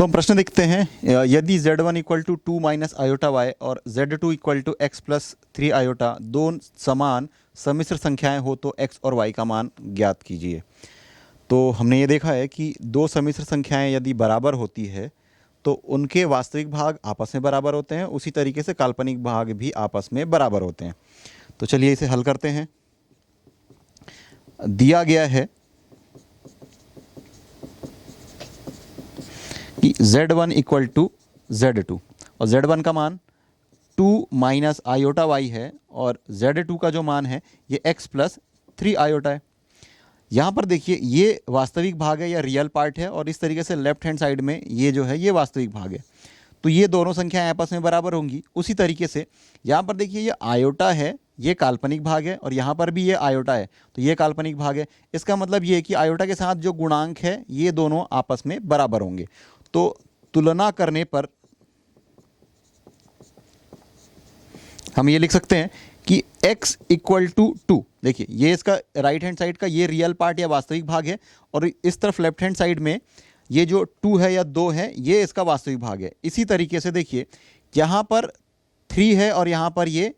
तो हम प्रश्न देखते हैं, यदि z1 equal to 2 minus iota Y और z2 equal to X plus 3 iota दो समान सम्मिश्र संख्याएं हो तो x और y का मान ज्ञात कीजिए। तो हमने ये देखा है कि दो सम्मिश्र संख्याएं यदि बराबर होती है तो उनके वास्तविक भाग आपस में बराबर होते हैं, उसी तरीके से काल्पनिक भाग भी आपस में बराबर होते हैं। तो चलिए इसे हल करते हैं। दिया गया है कि z1 इक्वल टू z2 और z1 का मान 2 माइनस आयोटा वाई है और z2 का जो मान है ये x प्लस 3 आयोटा है। यहाँ पर देखिए ये वास्तविक भाग है या रियल पार्ट है और इस तरीके से लेफ्ट हैंड साइड में ये जो है ये वास्तविक भाग है। तो ये दोनों संख्याएं आपस में बराबर होंगी। उसी तरीके से यहाँ पर देखिए ये आयोटा है, ये काल्पनिक भाग है और यहाँ पर भी ये आयोटा है तो ये काल्पनिक भाग है। इसका मतलब ये है कि आयोटा के साथ जो गुणांक है ये दोनों आपस में बराबर होंगे। तो तुलना करने पर हम ये लिख सकते हैं कि x इक्वल टू 2, देखिए ये इसका राइट हैंड साइड का ये रियल पार्ट या वास्तविक भाग है और इस तरफ लेफ्ट हैंड साइड में ये जो 2 है या 2 है ये इसका वास्तविक भाग है। इसी तरीके से देखिए यहाँ पर 3 है और यहाँ पर ये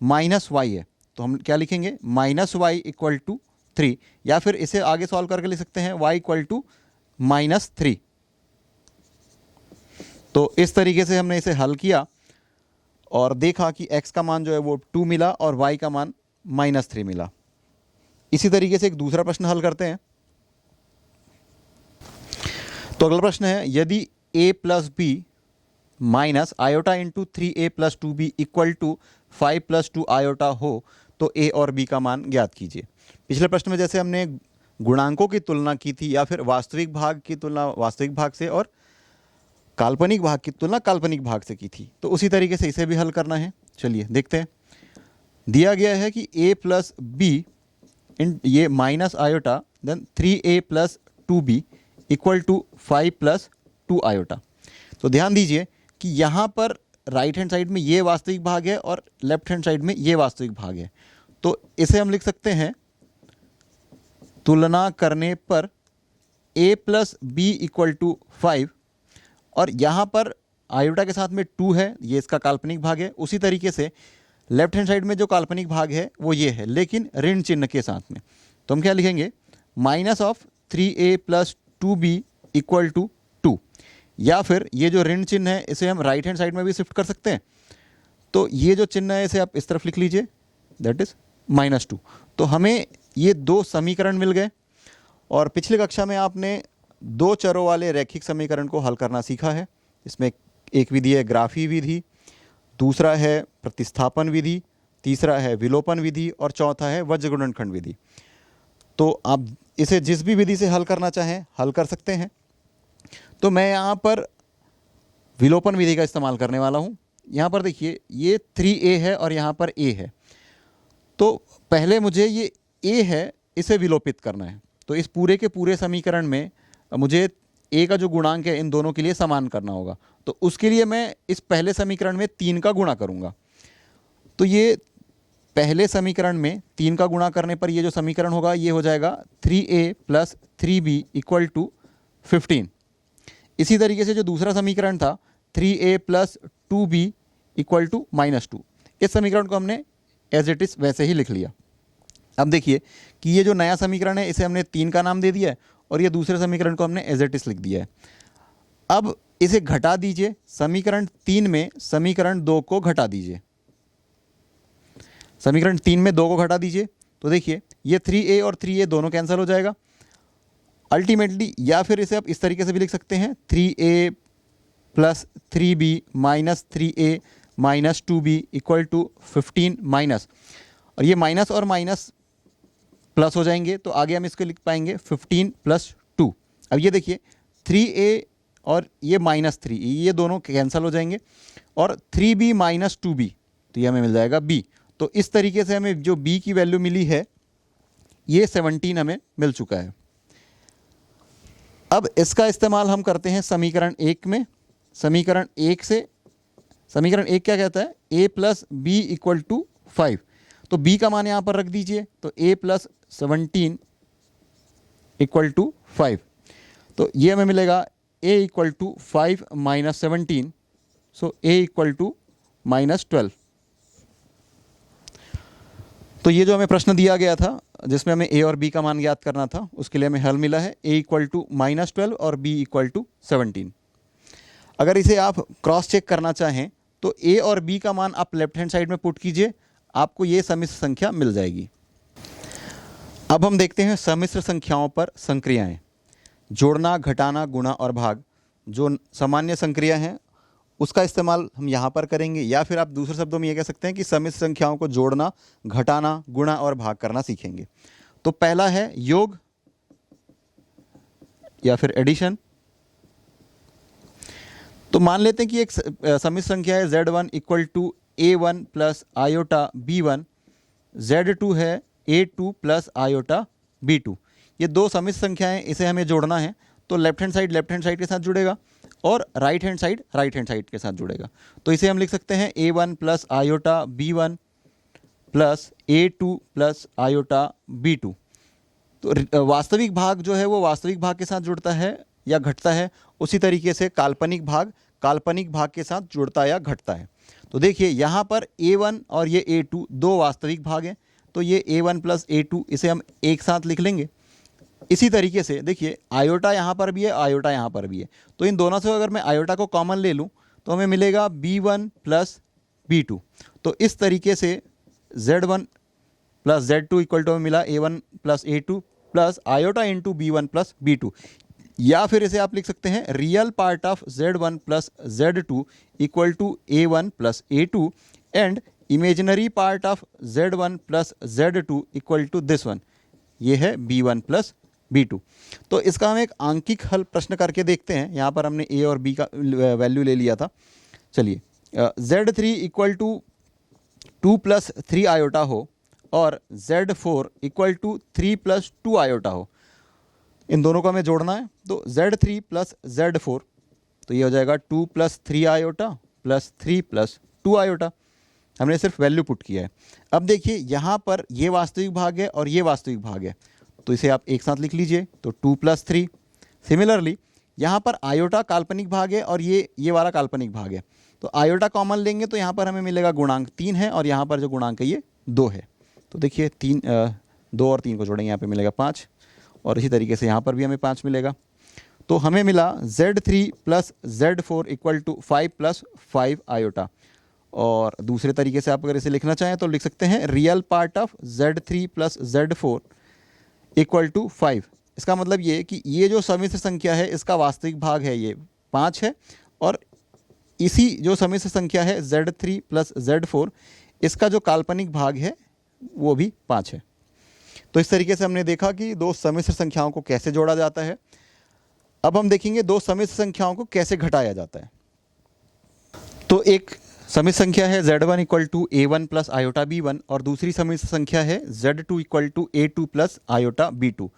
माइनस y है तो हम क्या लिखेंगे माइनस वाई इक्वल टू 3, या फिर इसे आगे सॉल्व करके लिख सकते हैं y इक्वल टू माइनस 3। तो इस तरीके से हमने इसे हल किया और देखा कि x का मान जो है वो 2 मिला और y का मान -3 मिला। इसी तरीके से एक दूसरा प्रश्न हल करते हैं। तो अगला प्रश्न है, यदि a plus B minus iota into 3a plus 2b equal to 5 plus 2 iota हो तो a और b का मान ज्ञात कीजिए। पिछले प्रश्न में जैसे हमने गुणांकों की तुलना की थी या फिर वास्तविक भाग की तुलना वास्तविक भाग से और काल्पनिक भाग की तुलना काल्पनिक भाग से की थी, तो उसी तरीके से इसे भी हल करना है। चलिए देखते हैं। दिया गया है कि a प्लस बी इन ये minus iota then 3a plus 2b equal to 5 plus 2 iota. तो ध्यान दीजिए कि यहाँ पर राइट हैंड साइड में ये वास्तविक भाग है और लेफ्ट हैंड साइड में ये वास्तविक भाग है। तो इसे हम लिख सकते हैं तुलना करने पर a plus B equal to 5 और यहाँ पर आयोटा के साथ में 2 है, ये इसका काल्पनिक भाग है। उसी तरीके से लेफ्ट हैंड साइड में जो काल्पनिक भाग है वो ये है लेकिन ऋण चिन्ह के साथ में। तो हम क्या लिखेंगे minus of 3a plus 2b equal to 2, या फिर ये जो ऋण चिन्ह है इसे हम राइट हैंड साइड में भी शिफ्ट कर सकते हैं। तो ये जो चिन्ह है इसे आप इस तरफ लिख लीजिए, दैट इज -2। तो हमें ये दो समीकरण मिल गए और पिछले कक्षा में आपने दो चरों वाले रैखिक समीकरण को हल करना सीखा है। इसमें एक विधि है ग्राफी विधि, दूसरा है प्रतिस्थापन विधि, तीसरा है विलोपन विधि और चौथा है वज्र गुणनखंड विधि। तो आप इसे जिस भी विधि से हल करना चाहें हल कर सकते हैं। तो मैं यहाँ पर विलोपन विधि का इस्तेमाल करने वाला हूँ। यहाँ पर देखिए ये 3a है और यहाँ पर a है। तो पहले मुझे ये a है इसे विलोपित करना है। तो इस पूरे के पूरे समीकरण में मुझे a का जो गुणांक है इन दोनों के लिए समान करना होगा। तो उसके लिए मैं इस पहले समीकरण में 3 का गुणा करूँगा। तो ये पहले समीकरण में 3 का गुणा करने पर ये जो समीकरण होगा ये हो जाएगा 3a plus 3b equal to 15। इसी तरीके से जो दूसरा समीकरण था 3a plus 2b equal to -2, इस समीकरण को हमने एज इट इज़ वैसे ही लिख लिया। अब देखिए कि ये जो नया समीकरण है इसे हमने 3 का नाम दे दिया है और ये दूसरे समीकरण को हमने एज इट इज़ लिख दिया है। अब इसे घटा दीजिए, समीकरण 3 में समीकरण 2 को घटा दीजिए। समीकरण 3 में 2 को घटा दीजिए तो देखिए ये 3a और 3a दोनों कैंसिल हो जाएगा अल्टीमेटली। या फिर इसे आप इस तरीके से भी लिख सकते हैं 3a plus 3b minus 3a minus 2b equal to 15 minus, और ये माइनस और माइनस प्लस हो जाएंगे तो आगे हम इसको लिख पाएंगे 15 प्लस 2। अब ये देखिए 3a और ये -3 ये दोनों कैंसिल हो जाएंगे और 3b माइनस 2b तो ये हमें मिल जाएगा b। तो इस तरीके से हमें जो b की वैल्यू मिली है ये 17 हमें मिल चुका है। अब इसका इस्तेमाल हम करते हैं समीकरण 1 में। समीकरण 1 से समीकरण 1 क्या कहता है a plus B equal to 5। तो b का मान यहाँ पर रख दीजिए तो a प्लस 17 इक्वल टू 5। तो ये हमें मिलेगा a equal to 5 minus 17, so a equal to -12। तो ये जो हमें प्रश्न दिया गया था जिसमें हमें a और b का मान ज्ञात करना था, उसके लिए हमें हल मिला है a इक्वल टू -12 और b इक्वल टू 17। अगर इसे आप क्रॉस चेक करना चाहें तो a और b का मान आप लेफ्ट हैंड साइड में पुट कीजिए, आपको ये सम्मिश्र संख्या मिल जाएगी। अब हम देखते हैं सम्मिश्र संख्याओं पर संक्रियाएं। जोड़ना, घटाना, गुणा और भाग जो सामान्य संक्रिया हैं उसका इस्तेमाल हम यहाँ पर करेंगे, या फिर आप दूसरे शब्दों में ये कह सकते हैं कि सम्मिश्र संख्याओं को जोड़ना, घटाना, गुणा और भाग करना सीखेंगे। तो पहला है योग या फिर एडिशन। तो मान लेते हैं कि एक सम्मिश्र संख्या है Z1 equal to A1 plus iota B1, Z2 है A2 प्लस आयोटा B2। ये दो सम्मिश्र संख्याएं, इसे हमें जोड़ना है। तो लेफ्ट हैंड साइड के साथ जुड़ेगा और राइट हैंड साइड के साथ जुड़ेगा। तो इसे हम लिख सकते हैं A1 plus iota B1 plus A2 plus iota B2। तो वास्तविक भाग जो है वो वास्तविक भाग के साथ जुड़ता है या घटता है, उसी तरीके से काल्पनिक भाग के साथ जुड़ता या घटता है। तो देखिए यहाँ पर A1 और ये A2 दो वास्तविक भाग हैं, तो ये A1 प्लस A2 इसे हम एक साथ लिख लेंगे। इसी तरीके से देखिए आयोटा यहाँ पर भी है, आयोटा यहाँ पर भी है, तो इन दोनों से अगर मैं आयोटा को कॉमन ले लूँ तो हमें मिलेगा B1 प्लस B2। तो इस तरीके से Z1 plus Z2 equal to हमें मिला A1 plus A2 plus iota into B1 plus B2। या फिर इसे आप लिख सकते हैं real part of Z1 plus Z2 equal to A1 plus A2 and imaginary part of Z1 plus Z2 equal to this one, ये है B1 plus B2। तो इसका हम एक आंकिक हल प्रश्न करके देखते हैं। यहाँ पर हमने A और B का वैल्यू ले लिया था। चलिए Z3 equal to 2 plus 3 iota हो और Z4 equal to 3 plus 2 iota हो, इन दोनों को हमें जोड़ना है। तो Z3 प्लस Z4, तो ये हो जाएगा 2 plus 3 iota plus 3 plus 2 iota. हमने सिर्फ वैल्यू पुट किया है। अब देखिए यहाँ पर ये वास्तविक भाग है और ये वास्तविक भाग है, तो इसे आप एक साथ लिख लीजिए, तो 2 प्लस 3। सिमिलरली यहाँ पर आयोटा काल्पनिक भाग है और ये वाला काल्पनिक भाग है, तो आयोटा कॉमन लेंगे तो यहाँ पर हमें मिलेगा गुणांक 3 है और यहाँ पर जो गुणांक है ये 2 है। तो देखिए 2 और 3 को जोड़ेंगे, यहाँ पे मिलेगा 5 और इसी तरीके से यहाँ पर भी हमें 5 मिलेगा। तो हमें मिला Z3 plus Z4 equal to 5 plus 5 iota. और दूसरे तरीके से आप अगर इसे लिखना चाहें तो लिख सकते हैं real part of Z3 plus Z4 equal to 5। इसका मतलब ये कि ये जो सम्मिश्र संख्या है इसका वास्तविक भाग है ये 5 है, और इसी जो सम्मिश्र संख्या है Z3 प्लस Z4 इसका जो काल्पनिक भाग है वो भी 5 है। तो इस तरीके से हमने देखा कि दो सम्मिश्र संख्याओं को कैसे जोड़ा जाता है। अब हम देखेंगे दो सम्मिश्र संख्याओं को कैसे घटाया जाता है। तो एक सम्मिश्र संख्या है Z1 equal to A1 plus iota B1 और दूसरी सम्मिश्र संख्या है Z2 equal to A2 plus iota B2।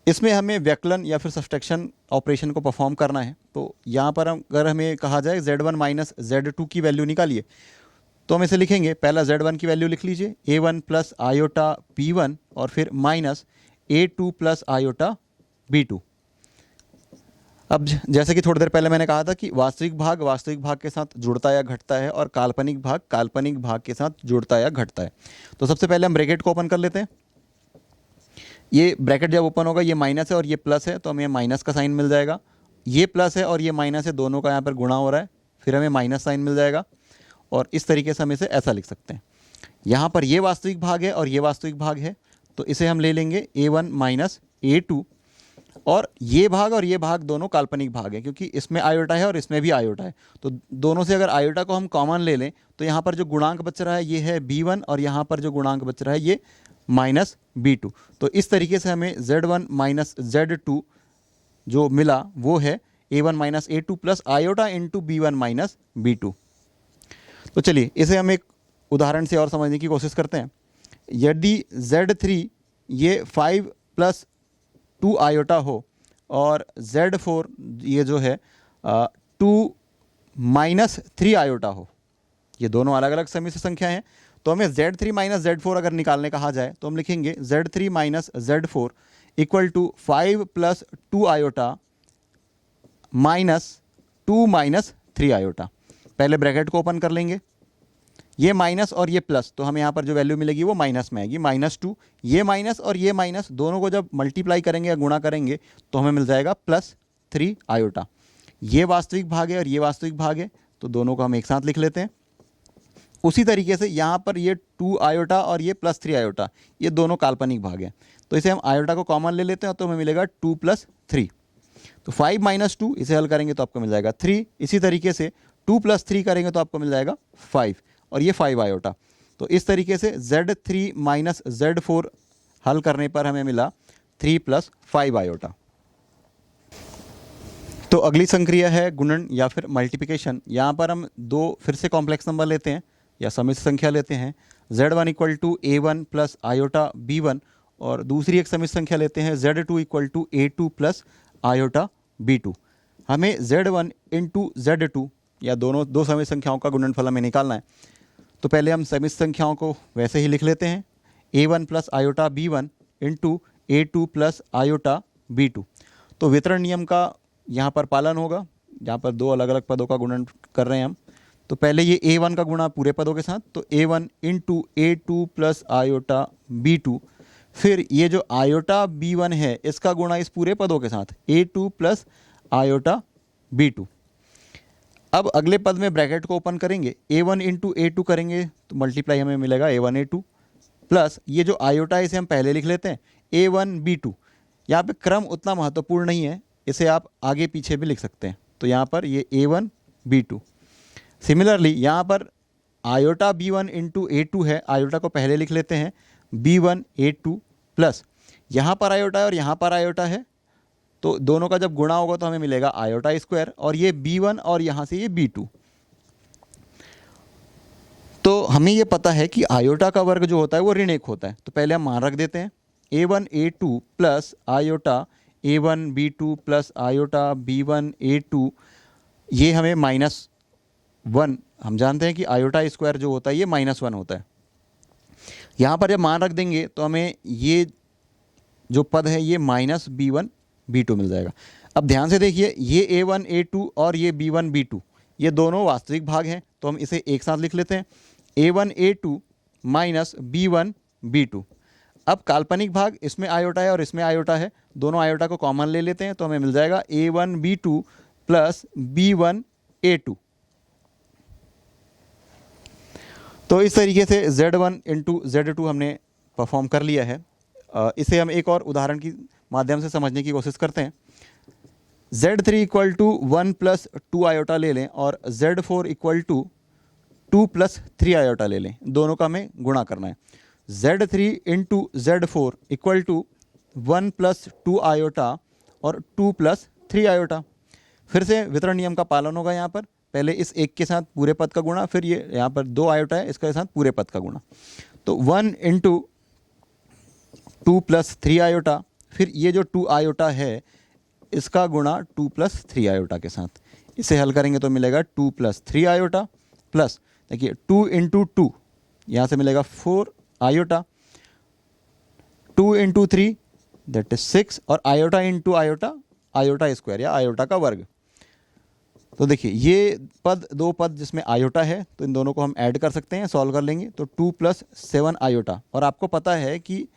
इसमें हमें व्यकलन या फिर सब्सट्रैक्शन ऑपरेशन को परफॉर्म करना है। तो यहाँ पर अगर हमें कहा जाए Z1 माइनस Z2 की वैल्यू निकालिए, तो हम इसे लिखेंगे, पहला Z1 की वैल्यू लिख लीजिए A1 प्लस आयोटा B1 और फिर minus A2 plus iota B2। अब जैसे कि थोड़ी देर पहले मैंने कहा था कि वास्तविक भाग के साथ जुड़ता या घटता है और काल्पनिक भाग के साथ जुड़ता या घटता है। तो सबसे पहले हम ब्रैकेट को ओपन कर लेते हैं। ये ब्रैकेट जब ओपन होगा ये माइनस है और ये प्लस है, तो हमें माइनस का साइन मिल जाएगा। ये प्लस है और ये माइनस है, दोनों का यहाँ पर गुणा हो रहा है, फिर हमें माइनस साइन मिल जाएगा। और इस तरीके से हम इसे ऐसा लिख सकते हैं, यहाँ पर ये वास्तविक भाग है और ये वास्तविक भाग है, तो इसे हम ले लेंगे A1 माइनस A2। और ये भाग दोनों काल्पनिक भाग है, क्योंकि इसमें आयोटा है और इसमें भी आयोटा है। तो दोनों से अगर आयोटा को हम कॉमन ले लें तो यहाँ पर जो गुणांक बच रहा है ये है B1 और यहाँ पर जो गुणांक बच रहा है ये माइनस B2। तो इस तरीके से हमें Z1 माइनस Z2 जो मिला वो है A1 minus A2 plus iota into B1 minus B2। तो चलिए इसे हम एक उदाहरण से और समझने की कोशिश करते हैं। यदि Z3 ये 5 प्लस 2 आयोटा हो और Z4 ये जो है 2 माइनस 3 आयोटा हो, ये दोनों अलग अलग सम्मिश्र संख्या हैं, तो हमें Z3 माइनस Z4 अगर निकालने कहा जाए तो हम लिखेंगे Z3 minus Z4 equal to 5 plus 2 iota minus 2 minus 3 iota. पहले ब्रैकेट को ओपन कर लेंगे, ये माइनस और ये प्लस, तो हमें यहाँ पर जो वैल्यू मिलेगी वो माइनस में आएगी, -2। ये माइनस और ये माइनस दोनों को जब मल्टीप्लाई करेंगे या गुणा करेंगे तो हमें मिल जाएगा +3 आयोटा। ये वास्तविक भाग है और ये वास्तविक भाग है, तो दोनों को हम एक साथ लिख लेते हैं। उसी तरीके से यहाँ पर ये 2 आयोटा और ये +3 आयोटा, ये दोनों काल्पनिक भाग हैं, तो इसे हम आयोटा को कॉमन ले लेते हैं तो हमें मिलेगा 2 + 3। तो 5 - 2 इसे हल करेंगे तो आपको मिल जाएगा 3। इसी तरीके से 2 + 3 करेंगे तो आपको मिल जाएगा 5 और ये 5 आयोटा। तो इस तरीके से Z3 - Z4 हल करने पर हमें मिला 3 + 5 आयोटा। तो अगली संक्रिया है गुणन या फिर मल्टीप्लिकेशन। यहाँ पर हम दो फिर से कॉम्प्लेक्स नंबर लेते हैं या समिश्र संख्या लेते हैं। Z1 = A1 + आयोटा B1 और दूसरी एक समिश्र संख्या लेते हैं Z2 = A2 + आयोटा B2। हमें Z1 × Z2 या दो समिश्र संख्याओं का गुणनफल हमें निकालना है। तो पहले हम समिश्र संख्याओं को वैसे ही लिख लेते हैं, A1 + iota B1 × A2 + iota B2। तो वितरण नियम का यहाँ पर पालन होगा, जहाँ पर दो अलग अलग पदों का गुणन कर रहे हैं हम। तो पहले ये A1 का गुणा पूरे पदों के साथ, तो A1 × A2 + आयोटा B2, फिर ये जो आयोटा B1 है इसका गुणा इस पूरे पदों के साथ A2 + आयोटा B2। अब अगले पद में ब्रैकेट को ओपन करेंगे, A1 × A2 करेंगे तो मल्टीप्लाई हमें मिलेगा A1 A2 प्लस ये जो आयोटा है इसे हम पहले लिख लेते हैं A1 B2। यहाँ पे क्रम उतना महत्वपूर्ण नहीं है, इसे आप आगे पीछे भी लिख सकते हैं। तो यहाँ पर ये A1 B2। सिमिलरली यहाँ पर आयोटा B1 × A2 है, आयोटा को पहले लिख लेते हैं B1 A2 प्लस यहाँ पर आयोटा है और यहाँ पर आयोटा है, तो दोनों का जब गुणा होगा तो हमें मिलेगा आयोटा स्क्वायर और ये B1 और यहाँ से ये B2। तो हमें ये पता है कि आयोटा का वर्ग जो होता है वो ऋण 1 होता है, तो पहले हम मान रख देते हैं A1 A2 plus iota A1 B2 plus iota B1 A2, ये हमें -1, हम जानते हैं कि आयोटा स्क्वायर जो होता है ये -1 होता है। यहाँ पर जब मान रख देंगे तो हमें ये जो पद है ये -B1 B2 मिल जाएगा। अब ध्यान से देखिए, ये A1 A2 और ये B1 B2 ये दोनों वास्तविक भाग हैं, तो हम इसे एक साथ लिख लेते हैं A1 A2 - B1 B2। अब काल्पनिक भाग इसमें आयोटा है और इसमें आयोटा है, दोनों आयोटा को कॉमन ले लेते हैं तो हमें मिल जाएगा A1 B2 plus B1 A2। तो इस तरीके से Z1 × Z2 हमने परफॉर्म कर लिया है। इसे हम एक और उदाहरण की माध्यम से समझने की कोशिश करते हैं। Z3 = 1 + 2 आयोटा ले लें और Z4 = 2 + 3 आयोटा ले लें, दोनों का हमें गुणा करना है। Z3 × Z4 = 1 + 2 आयोटा और 2 + 3 आयोटा। फिर से वितरण नियम का पालन होगा। यहाँ पर पहले इस एक के साथ पूरे पद का गुणा, फिर ये यहाँ पर 2 आयोटा है इसके साथ पूरे पद का गुणा, तो 1 × 2 + 3 आयोटा, फिर ये जो 2 आयोटा है इसका गुणा 2 + 3 आयोटा के साथ। इसे हल करेंगे तो मिलेगा 2 + 3 आयोटा प्लस देखिए 2 × 2 यहाँ से मिलेगा 4 आयोटा, 2 × 3 दैट इज 6 और आयोटा × आयोटा, आयोटा स्क्वायर या आयोटा का वर्ग। तो देखिए ये पद दो पद जिसमें आयोटा है तो इन दोनों को हम ऐड कर सकते हैं, सॉल्व कर लेंगे तो 2 + 7 आयोटा, और आपको पता है कि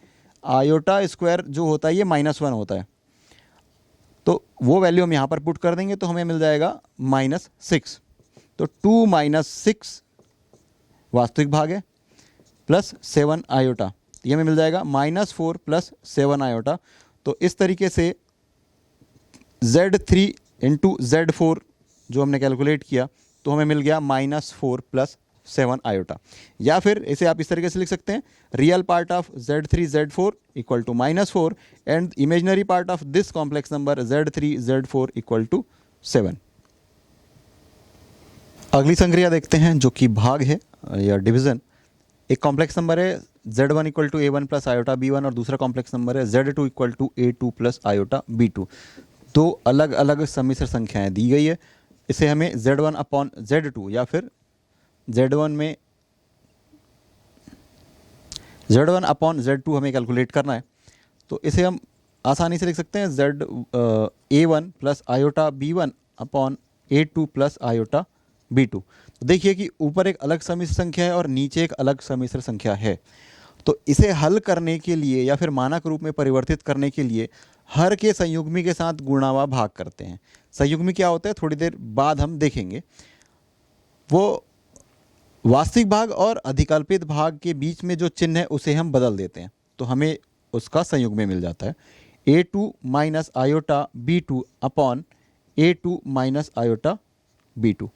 आयोटा स्क्वायर जो होता है ये -1 होता है, तो वो वैल्यू हम यहाँ पर पुट कर देंगे तो हमें मिल जाएगा -6। तो 2 - 6 वास्तविक भाग है प्लस 7 आयोटा, ये हमें मिल जाएगा -4 + 7 आयोटा। तो इस तरीके से Z3 × Z4 जो हमने कैलकुलेट किया तो हमें मिल गया -4 + 7 आयोटा। या फिर इसे आप इस तरीके से लिख सकते हैं, real part of Z3 Z4 = -4 and imaginary part of this complex number Z3 Z4 = 7। अगली संक्रिया देखते हैं जो कि भाग है या डिवीज़न। एक कॉम्प्लेक्स नंबर है Z1 = A1 + आयोटा B1 और दूसरा कॉम्प्लेक्स नंबर है Z2 = A2 + आयोटा B2। दो अलग अलग सम्मिश्र संख्याएं दी गई है, इसे हमें Z1/Z2 या फिर Z1 हमें कैलकुलेट करना है। तो इसे हम आसानी से लिख सकते हैं A1 + iota B1 upon A2 plus iota B2। तो देखिए कि ऊपर एक अलग सम्मिश्र संख्या है और नीचे एक अलग सम्मिश्र संख्या है। तो इसे हल करने के लिए या फिर मानक रूप में परिवर्तित करने के लिए हर के संयुग्मी के साथ गुणा व भाग करते हैं। संयुग्मी क्या होता है थोड़ी देर बाद हम देखेंगे। वो वास्तविक भाग और अधिकल्पित भाग के बीच में जो चिन्ह है उसे हम बदल देते हैं, तो हमें उसका संयुग्मी मिल जाता है A2 minus iota B2 upon A2 minus iota B2।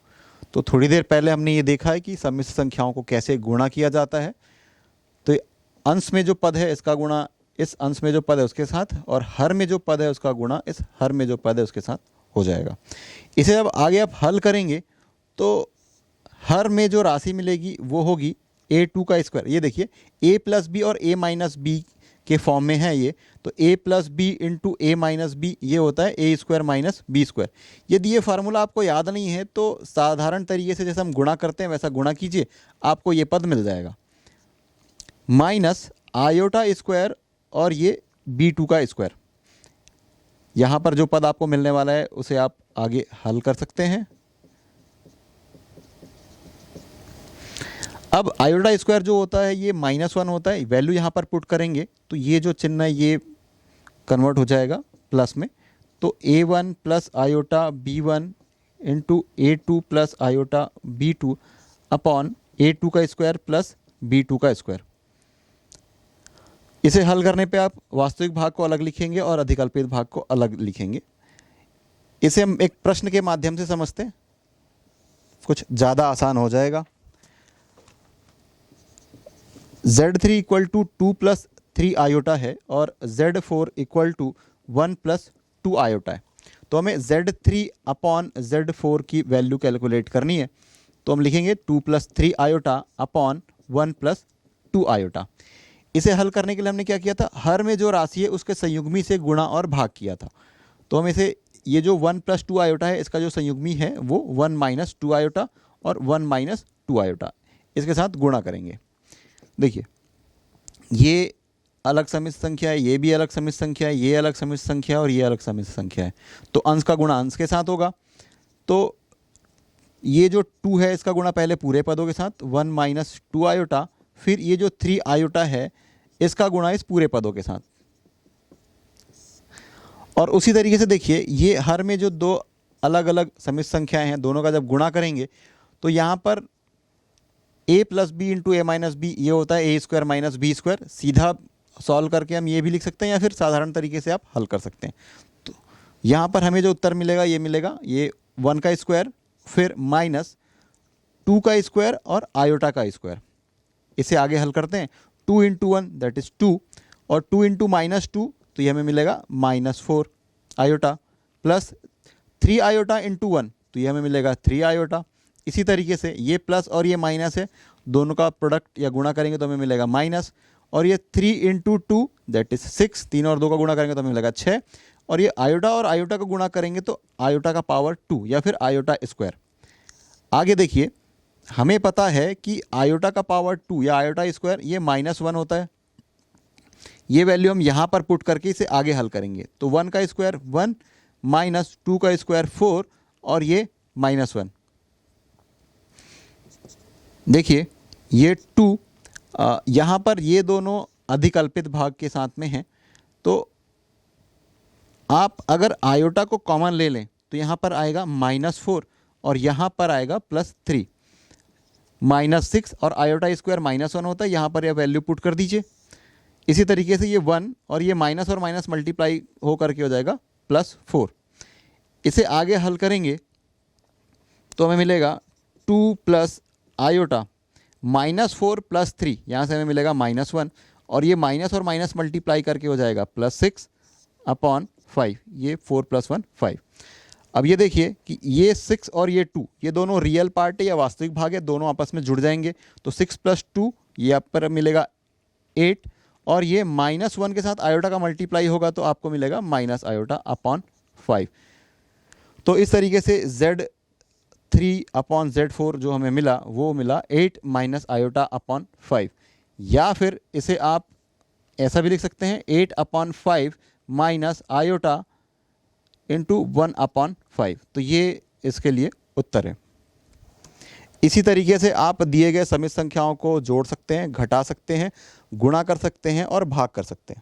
तो थोड़ी देर पहले हमने ये देखा है कि सम्मिश्र संख्याओं को कैसे गुणा किया जाता है। तो अंश में जो पद है इसका गुणा इस अंश में जो पद है उसके साथ, और हर में जो पद है उसका गुणा इस हर में जो पद है उसके साथ हो जाएगा। इसे अब आगे आप हल करेंगे तो हर में जो राशि मिलेगी वो होगी A2 का स्क्वायर। ये देखिए A प्लस बी और A माइनस बी के फॉर्म में है ये, तो A plus B into A minus B ये होता है A square minus B square. यदि ये फार्मूला आपको याद नहीं है तो साधारण तरीके से जैसे हम गुणा करते हैं वैसा गुणा कीजिए, आपको ये पद मिल जाएगा माइनस आयोटा स्क्वायर और ये B2 का स्क्वायर। यहाँ पर जो पद आपको मिलने वाला है उसे आप आगे हल कर सकते हैं। अब आयोटा स्क्वायर जो होता है ये -1 होता है, वैल्यू यहाँ पर पुट करेंगे तो ये जो चिन्ह है ये कन्वर्ट हो जाएगा प्लस में। तो A1 plus iota B1 into A2 plus iota B2 upon A2 का स्क्वायर प्लस B2 का स्क्वायर। इसे हल करने पे आप वास्तविक भाग को अलग लिखेंगे और अधिकल्पित भाग को अलग लिखेंगे। इसे हम एक प्रश्न के माध्यम से समझते हैं, कुछ ज़्यादा आसान हो जाएगा। Z3 equal to 2 plus 3 iota है और Z4 equal to 1 plus 2 iota है। तो हमें Z3 अपॉन Z4 की वैल्यू कैलकुलेट करनी है, तो हम लिखेंगे 2 plus 3 iota upon 1 plus 2 iota. इसे हल करने के लिए हमने क्या किया था, हर में जो राशि है उसके संयुग्मी से गुणा और भाग किया था। तो हम इसे ये जो 1 प्लस 2 आयोटा है इसका जो संयुग्मी है वो 1 माइनस 2 आयोटा और 1 माइनस 2 आयोटा इसके साथ गुणा करेंगे। देखिए ये अलग सम्मिश्र संख्या है, ये भी अलग सम्मिश्र संख्या है, ये अलग सम्मिश्र संख्या है और ये अलग सम्मिश्र संख्या है। तो अंश का गुणा अंश के साथ होगा। तो ये जो 2 है इसका गुणा पहले पूरे पदों के साथ 1 माइनस 2 आयोटा, फिर ये जो 3 आयोटा है इसका गुणा इस पूरे पदों के साथ। और उसी तरीके से देखिए ये हर में जो दो अलग अलग सम्मिश्र संख्याएं हैं दोनों का जब गुणा करेंगे तो यहाँ पर A plus B into A minus B ये होता है A square minus B square. सीधा सॉल्व करके हम ये भी लिख सकते हैं या फिर साधारण तरीके से आप हल कर सकते हैं। तो यहाँ पर हमें जो उत्तर मिलेगा ये मिलेगा ये 1 का स्क्वायर फिर माइनस 2 का स्क्वायर और आयोटा का स्क्वायर। इसे आगे हल करते हैं, 2 इंटू 1 दैट इज़ 2 और 2 इंटू माइनस 2 तो ये हमें मिलेगा -4 आयोटा प्लस 3 आयोटा इंटू 1 तो ये हमें मिलेगा 3 आयोटा। इसी तरीके से ये प्लस और ये माइनस है, दोनों का प्रोडक्ट या गुणा करेंगे तो हमें मिलेगा माइनस, और ये 3 इंटू 2 दैट इज़ 6, 3 और 2 का गुणा करेंगे तो हमें मिलेगा 6, और ये आयोटा और आयोटा का गुणा करेंगे तो आयोटा का पावर 2 या फिर आयोटा स्क्वायर। आगे देखिए हमें पता है कि आयोटा का पावर 2 या आयोटा स्क्वायर ये -1 होता है। ये वैल्यू हम यहाँ पर पुट करके इसे आगे हल करेंगे तो 1 का स्क्वायर 1 माइनस 2 का स्क्वायर 4 और ये -1। देखिए ये 2 यहाँ पर ये दोनों अधिकल्पित भाग के साथ में हैं, तो आप अगर आयोटा को कॉमन ले लें तो यहाँ पर आएगा -4 और यहाँ पर आएगा +3 -6 और आयोटा स्क्वायर -1 होता है, यहाँ पर यह वैल्यू पुट कर दीजिए। इसी तरीके से ये 1 और ये माइनस और माइनस मल्टीप्लाई हो करके हो जाएगा +4। इसे आगे हल करेंगे तो हमें मिलेगा 2 प्लस आयोटा -4 + 3, यहाँ से हमें मिलेगा -1 और ये माइनस और माइनस मल्टीप्लाई करके हो जाएगा +6 अपॉन 5, ये 4 + 1 5। अब ये देखिए कि ये 6 और ये 2 ये दोनों रियल पार्ट है या वास्तविक भाग है, दोनों आपस में जुड़ जाएंगे तो 6 + 2 ये आप पर मिलेगा 8 और ये -1 के साथ आयोटा का मल्टीप्लाई होगा तो आपको मिलेगा माइनस आयोटा अपॉन 5। तो इस तरीके से Z3 अपॉन Z4 जो हमें मिला वो मिला 8 माइनस आयोटा अपॉन 5, या फिर इसे आप ऐसा भी लिख सकते हैं 8 अपॉन 5 माइनस आयोटा इंटू 1/5। तो ये इसके लिए उत्तर है। इसी तरीके से आप दिए गए समित संख्याओं को जोड़ सकते हैं, घटा सकते हैं, गुणा कर सकते हैं और भाग कर सकते हैं।